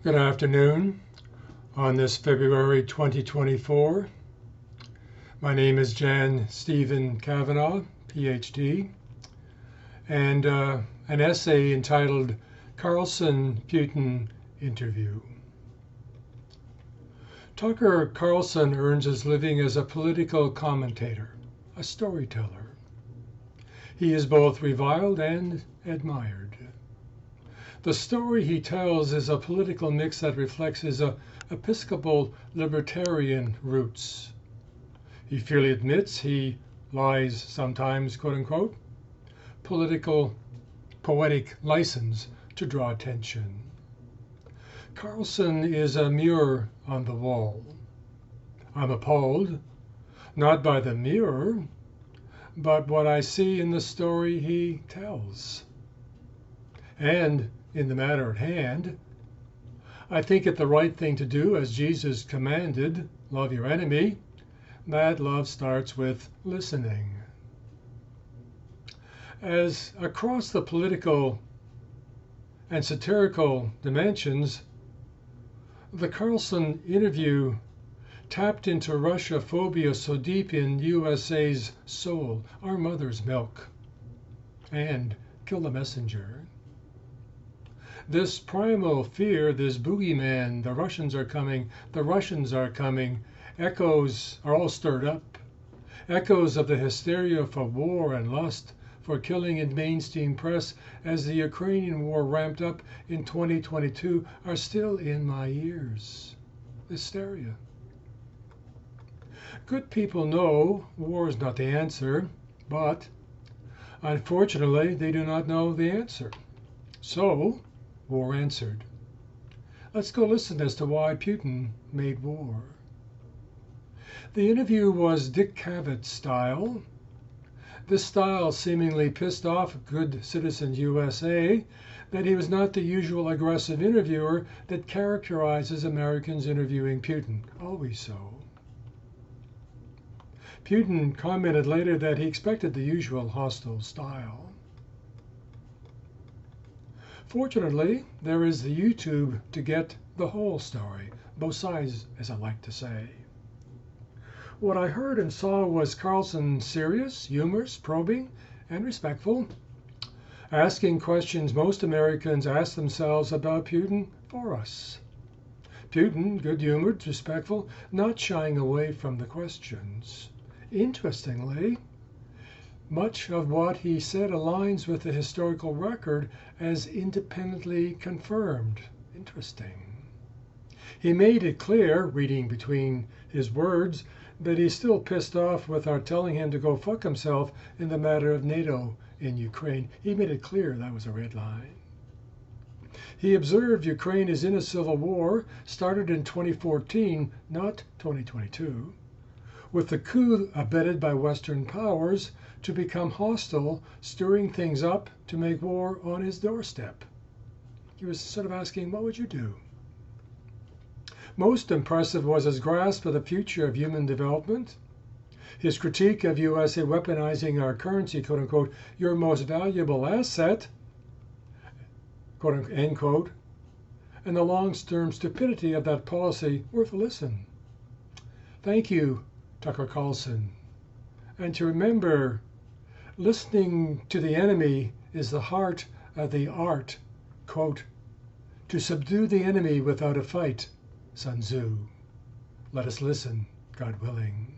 Good afternoon on this February 2024. My name is JanStephen Cavanaugh, Ph.D., and an essay entitled Carlson Putin Interview. Tucker Carlson earns his living as a political commentator, a storyteller. He is both reviled and admired. The story he tells is a political mix that reflects his Episcopal libertarian roots. He freely admits he lies sometimes, quote unquote, poetic license to draw attention. Carlson is a mirror on the wall. I'm appalled, not by the mirror, but what I see in the story he tells. And in the matter at hand, I think it the right thing to do, as Jesus commanded, love your enemy. That love starts with listening. As across the political and satirical dimensions, the Carlson interview tapped into Russia phobia so deep in USA's soul, our mother's milk, and kill the messenger. This primal fear, this boogeyman, the Russians are coming, echoes are all stirred up. Echoes of the hysteria for war and lust, for killing in mainstream press as the Ukrainian war ramped up in 2022 are still in my ears. Hysteria. Good people know war is not the answer, but unfortunately they do not know the answer. So, war answered. Let's go listen as to why Putin made war. The interview was Dick Cavett style. This style seemingly pissed off good citizen USA that he was not the usual aggressive interviewer that characterizes Americans interviewing Putin, always so. Putin commented later that he expected the usual hostile style. Fortunately, there is the YouTube to get the whole story, both sides, as I like to say. What I heard and saw was Carlson serious, humorous, probing, and respectful, asking questions most Americans ask themselves about Putin for us. Putin, good-humored, respectful, not shying away from the questions. Interestingly, much of what he said aligns with the historical record as independently confirmed. Interesting. He made it clear, reading between his words, that he's still pissed off with our telling him to go fuck himself in the matter of NATO in Ukraine. He made it clear that was a red line. He observed Ukraine is in a civil war, started in 2014, not 2022, with the coup abetted by Western powers to become hostile, stirring things up to make war on his doorstep. He was sort of asking, what would you do? Most impressive was his grasp of the future of human development, his critique of USA weaponizing our currency, quote unquote, your most valuable asset, quote unquote, end quote, and the long-term stupidity of that policy worth a listen. Thank you, Tucker Carlson. And to remember, listening to the enemy is the heart of the art, quote, to subdue the enemy without a fight, Sun Tzu. Let us listen, God willing.